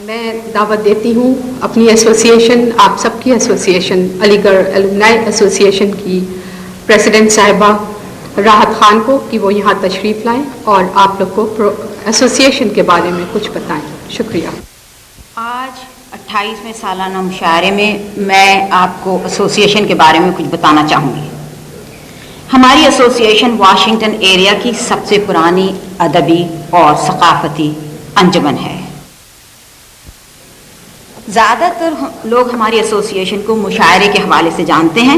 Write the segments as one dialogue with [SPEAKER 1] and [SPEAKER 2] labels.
[SPEAKER 1] میں دعوت دیتی ہوں اپنی ایسوسیشن، آپ سب کی ایسوسیشن، علی گڑھ ایلومنائی ایسوسیشن کی پریزیڈنٹ صاحبہ راحت خان کو کہ وہ یہاں تشریف لائیں اور آپ لوگ کو ایسوسیشن کے بارے میں کچھ بتائیں. شکریہ.
[SPEAKER 2] آج 28ویں سالانہ مشاعرے میں آپ کو ایسوسیشن کے بارے میں کچھ بتانا چاہوں گی. ہماری ایسوسیشن واشنگٹن ایریا کی سب سے پرانی ادبی اور ثقافتی انجمن ہے. زیادہ تر لوگ ہماری ایسوسیشن کو مشاعرے کے حوالے سے جانتے ہیں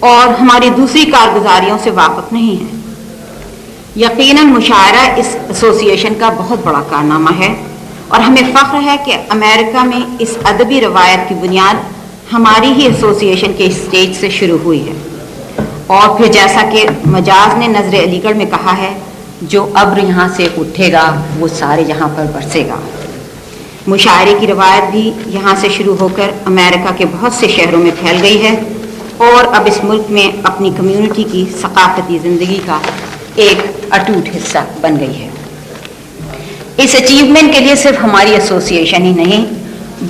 [SPEAKER 2] اور ہماری دوسری کارگزاریوں سے واقف نہیں ہیں. یقیناً مشاعرہ اس ایسوسیشن کا بہت بڑا کارنامہ ہے اور ہمیں فخر ہے کہ امریکہ میں اس ادبی روایت کی بنیاد ہماری ہی ایسوسیشن کے اسٹیج سے شروع ہوئی ہے. اور پھر جیسا کہ مجاز نے نظر علی گڑھ میں کہا ہے، جو ابر یہاں سے اٹھے گا وہ سارے جہاں پر برسے گا. مشاعرے کی روایت بھی یہاں سے شروع ہو کر امریکہ کے بہت سے شہروں میں پھیل گئی ہے اور اب اس ملک میں اپنی کمیونٹی کی ثقافتی زندگی کا ایک اٹوٹ حصہ بن گئی ہے. اس اچیومنٹ کے لیے صرف ہماری ایسوسیشن ہی نہیں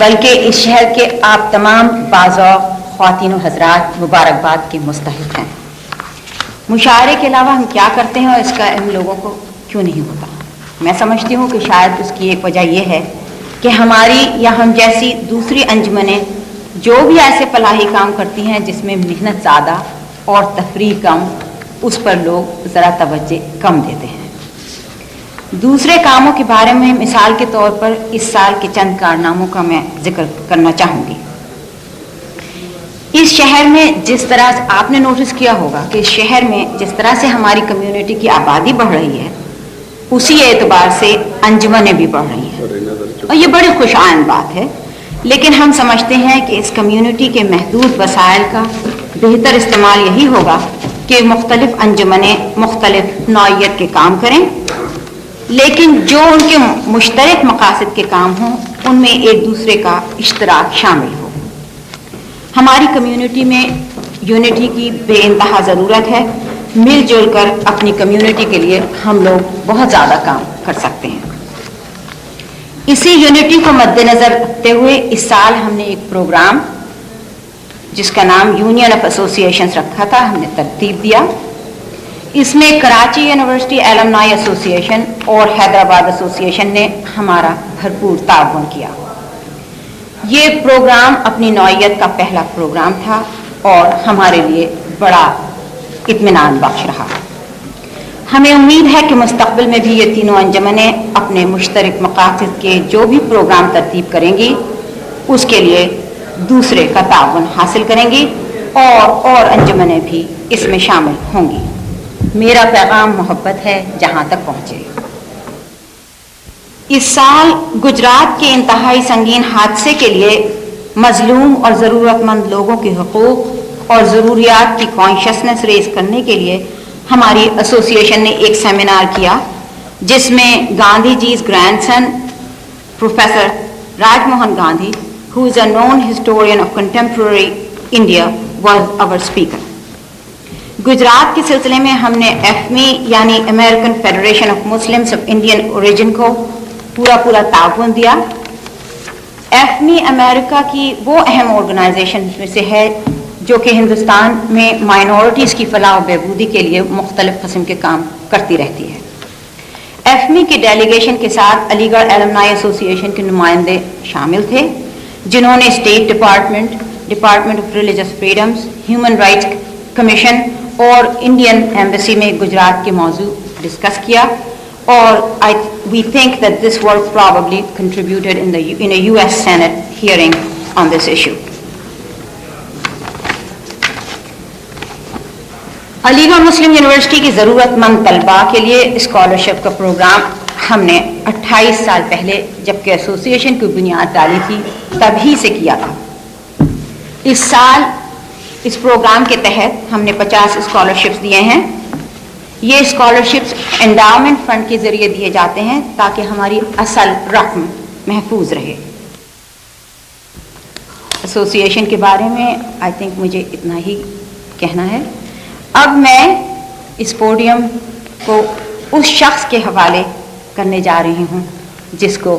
[SPEAKER 2] بلکہ اس شہر کے آپ تمام باذوق خواتین و حضرات مبارکباد کے مستحق ہیں. مشاعرے کے علاوہ ہم کیا کرتے ہیں اور اس کا علم لوگوں کو کیوں نہیں ہوتا؟ میں سمجھتی ہوں کہ شاید اس کی ایک وجہ یہ ہے کہ ہماری یا ہم جیسی دوسری انجمنیں جو بھی ایسے فلاحی کام کرتی ہیں جس میں محنت زیادہ اور تفریح کم، اس پر لوگ ذرا توجہ کم دیتے ہیں. دوسرے کاموں کے بارے میں مثال کے طور پر اس سال کے چند کارناموں کا میں ذکر کرنا چاہوں گی. اس شہر میں جس طرح آپ نے نوٹس کیا ہوگا کہ اس شہر میں جس طرح سے ہماری کمیونٹی کی آبادی بڑھ رہی ہے اسی اعتبار سے انجمنیں بھی بڑھ رہی ہیں اور یہ بڑی خوش آئند بات ہے. لیکن ہم سمجھتے ہیں کہ اس کمیونٹی کے محدود وسائل کا بہتر استعمال یہی ہوگا کہ مختلف انجمنیں مختلف نوعیت کے کام کریں، لیکن جو ان کے مشترک مقاصد کے کام ہوں ان میں ایک دوسرے کا اشتراک شامل ہو. ہماری کمیونٹی میں یونٹی کی بے انتہا ضرورت ہے. مل جل کر اپنی کمیونٹی کے لیے ہم لوگ بہت زیادہ کام کر سکتے ہیں. اسی یونٹی کو مد نظر رکھتے ہوئے اس سال ہم نے ایک پروگرام جس کا نام یونین آف ایسوسیشنز رکھا تھا، ہم نے ترتیب دیا. اس میں کراچی یونیورسٹی ایلومنائی ایسوسیشن اور حیدرآباد ایسوسیشن نے ہمارا بھرپور تعاون کیا. یہ پروگرام اپنی نوعیت کا پہلا پروگرام تھا اور ہمارے لیے بڑا اطمینان بخش رہا. ہمیں امید ہے کہ مستقبل میں بھی یہ تینوں انجمنیں اپنے مشترک مقاصد کے جو بھی پروگرام ترتیب کریں گی اس کے لیے دوسرے کا تعاون حاصل کریں گی اور انجمنیں بھی اس میں شامل ہوں گی. میرا پیغام محبت ہے جہاں تک پہنچے. اس سال گجرات کے انتہائی سنگین حادثے کے لیے مظلوم اور ضرورت مند لوگوں کے حقوق اور ضروریات کی کانشسنس ریز کرنے کے لیے ہماری ایسوسیشن نے ایک سیمینار کیا جس میں Gandhi ji's grandson professor Raj Mohan Gandhi who is a known historian of contemporary India was our speaker. Gujarat کے سلسلے میں ہم نے ایفمی یعنی American federation of Muslims of Indian origin کو پورا تعاون دیا. ایفمی امریکہ کی وہ اہم آرگنائزیشن میں سے ہے جو کہ ہندوستان میں مائنورٹیز کی فلاح و بہبودی کے لیے مختلف قسم کے کام کرتی رہتی ہے. ایفمی کی ڈیلیگیشن کے ساتھ علی گڑھ ایلومنائی ایسوسیشن کے نمائندے شامل تھے جنہوں نے state department of religious freedoms, human rights commission اور انڈین ایمبیسی میں گجرات کے موضوع ڈسکس کیا. اور we think that this work probably contributed in a US Senate hearing on this issue. علی گڑھ مسلم یونیورسٹی کی ضرورت مند طلباء کے لیے اسکالرشپ کا پروگرام ہم نے 28 سال پہلے جبکہ ایسوسیشن کی بنیاد ڈالی تھی تب ہی سے کیا تھا. اس سال اس پروگرام کے تحت ہم نے 50 اسکالرشپس دیے ہیں. یہ اسکالرشپس انڈاؤمنٹ فنڈ کے ذریعے دیے جاتے ہیں تاکہ ہماری اصل رقم محفوظ رہے. ایسوسیشن کے بارے میں آئی تھنک مجھے اتنا ہی کہنا ہے. اب میں اس پوڈیم کو اس شخص کے حوالے کرنے جا رہی ہوں جس کو